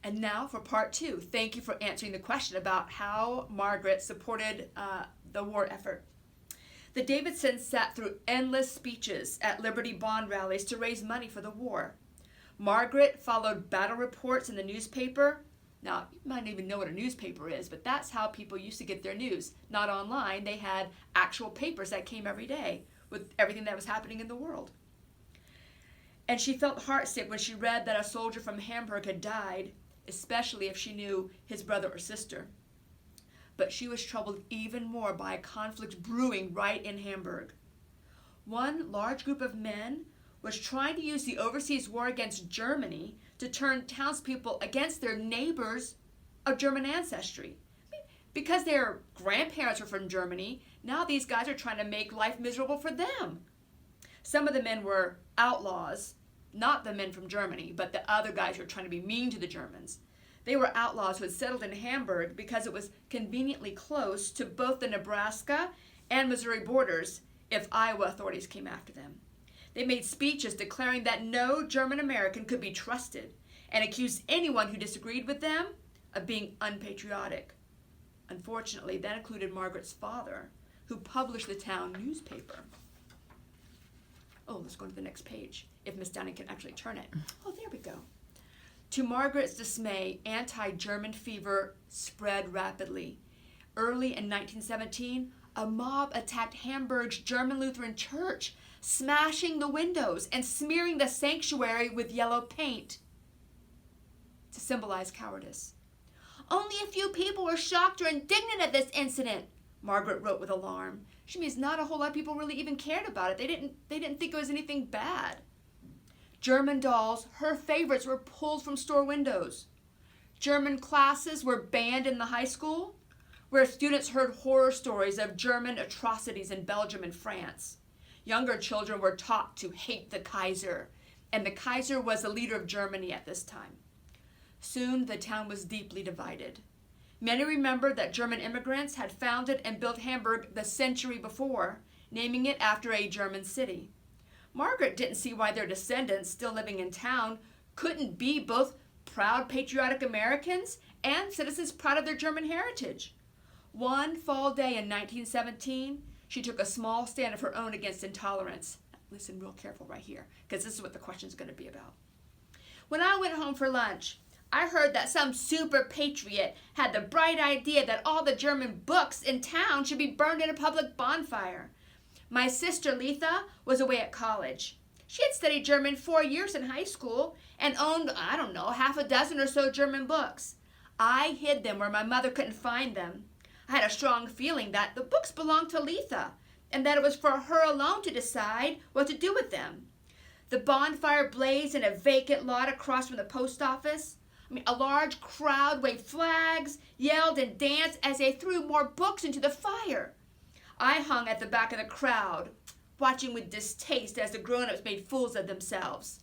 And now for part 2. Thank you for answering the question about how Margaret supported the war effort. The Davidsons sat through endless speeches at Liberty Bond rallies to raise money for the war. Margaret followed battle reports in the newspaper. Now, you might not even know what a newspaper is, but that's how people used to get their news. Not online. They had actual papers that came every day with everything that was happening in the world. And she felt heartsick when she read that a soldier from Hamburg had died, especially if she knew his brother or sister. But she was troubled even more by a conflict brewing right in Hamburg. One large group of men was trying to use the overseas war against Germany to turn townspeople against their neighbors of German ancestry. Because their grandparents were from Germany, now these guys are trying to make life miserable for them. Some of the men were outlaws, not the men from Germany, but the other guys who were trying to be mean to the Germans. They were outlaws who had settled in Hamburg because it was conveniently close to both the Nebraska and Missouri borders if Iowa authorities came after them. They made speeches declaring that no German American could be trusted and accused anyone who disagreed with them of being unpatriotic. Unfortunately, that included Margaret's father, who published the town newspaper. Oh, let's go to the next page, if Miss Downing can actually turn it. Oh, there we go. To Margaret's dismay, anti-German fever spread rapidly. Early in 1917, a mob attacked Hamburg's German Lutheran church, smashing the windows and smearing the sanctuary with yellow paint to symbolize cowardice. Only a few people were shocked or indignant at this incident, Margaret wrote with alarm. She means not a whole lot of people really even cared about it. They didn't think it was anything bad. German dolls, her favorites, were pulled from store windows. German classes were banned in the high school, where students heard horror stories of German atrocities in Belgium and France. Younger children were taught to hate the Kaiser, and the Kaiser was the leader of Germany at this time. Soon the town was deeply divided. Many remembered that German immigrants had founded and built Hamburg the century before, naming it after a German city. Margaret didn't see why their descendants, still living in town, couldn't be both proud patriotic Americans and citizens proud of their German heritage. One fall day in 1917, she took a small stand of her own against intolerance. Listen real careful right here, because this is what the question is going to be about. When I went home for lunch, I heard that some super patriot had the bright idea that all the German books in town should be burned in a public bonfire. My sister Letha was away at college. She had studied German 4 years in high school and owned, half a dozen or so German books. I hid them where my mother couldn't find them. I had a strong feeling that the books belonged to Letha and that it was for her alone to decide what to do with them. The bonfire blazed in a vacant lot across from the post office. A large crowd waved flags, yelled, and danced as they threw more books into the fire. I hung at the back of the crowd, watching with distaste as the grown-ups made fools of themselves.